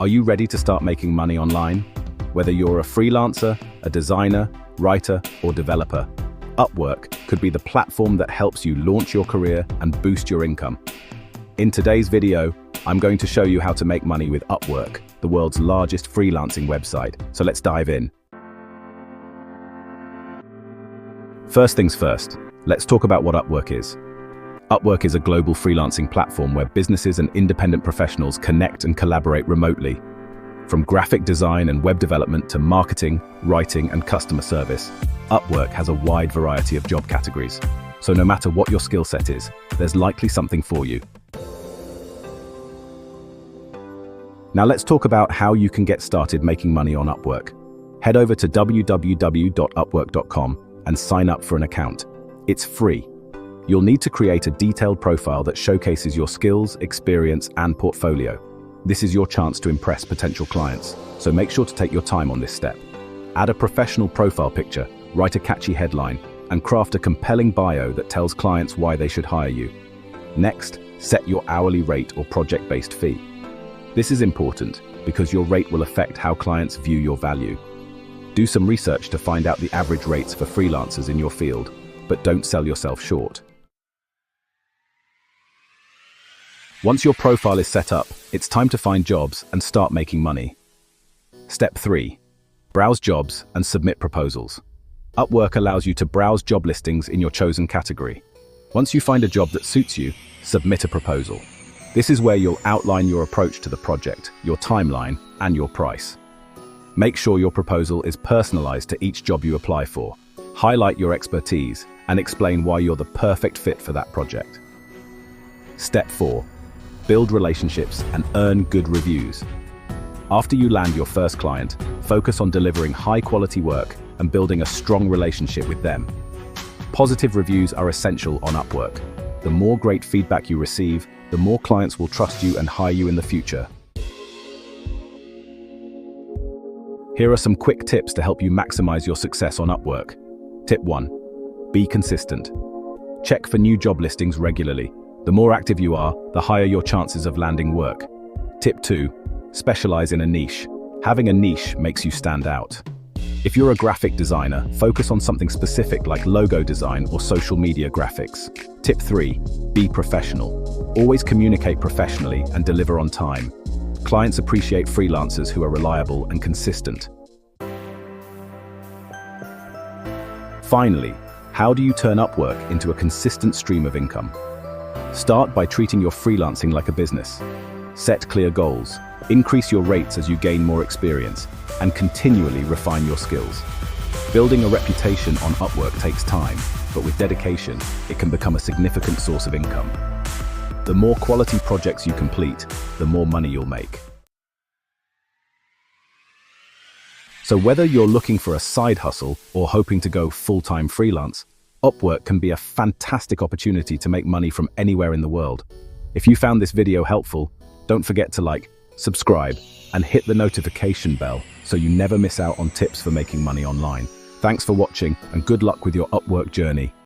Are you ready to start making money online? Whether you're a freelancer, a designer, writer, or developer, Upwork could be the platform that helps you launch your career and boost your income. In today's video, I'm going to show you how to make money with Upwork, the world's largest freelancing website. So let's dive in. First things first, let's talk about what Upwork is. Upwork is a global freelancing platform where businesses and independent professionals connect and collaborate remotely. From graphic design and web development to marketing, writing, and customer service, Upwork has a wide variety of job categories. So no matter what your skill set is, there's likely something for you. Now let's talk about how you can get started making money on Upwork. Head over to www.upwork.com and sign up for an account. It's free. You'll need to create a detailed profile that showcases your skills, experience, and portfolio. This is your chance to impress potential clients, so make sure to take your time on this step. Add a professional profile picture, write a catchy headline, and craft a compelling bio that tells clients why they should hire you. Next, set your hourly rate or project-based fee. This is important because your rate will affect how clients view your value. Do some research to find out the average rates for freelancers in your field, but don't sell yourself short. Once your profile is set up, it's time to find jobs and start making money. Step 3. Browse jobs and submit proposals. Upwork allows you to browse job listings in your chosen category. Once you find a job that suits you, submit a proposal. This is where you'll outline your approach to the project, your timeline, and your price. Make sure your proposal is personalized to each job you apply for. Highlight your expertise and explain why you're the perfect fit for that project. Step 4. Build relationships and earn good reviews. After you land your first client, focus on delivering high-quality work and building a strong relationship with them. Positive reviews are essential on Upwork. The more great feedback you receive, the more clients will trust you and hire you in the future. Here are some quick tips to help you maximize your success on Upwork. Tip 1. Be consistent. Check for new job listings regularly. The more active you are, the higher your chances of landing work. Tip 2. Specialize in a niche. Having a niche makes you stand out. If you're a graphic designer, focus on something specific like logo design or social media graphics. Tip 3. Be professional. Always communicate professionally and deliver on time. Clients appreciate freelancers who are reliable and consistent. Finally, how do you turn Upwork into a consistent stream of income? Start by treating your freelancing like a business. Set clear goals, increase your rates as you gain more experience, and continually refine your skills. Building a reputation on Upwork takes time, but with dedication, it can become a significant source of income. The more quality projects you complete, the more money you'll make. So whether you're looking for a side hustle or hoping to go full-time freelance, Upwork can be a fantastic opportunity to make money from anywhere in the world. If you found this video helpful, don't forget to like, subscribe, and hit the notification bell so you never miss out on tips for making money online. Thanks for watching and good luck with your Upwork journey.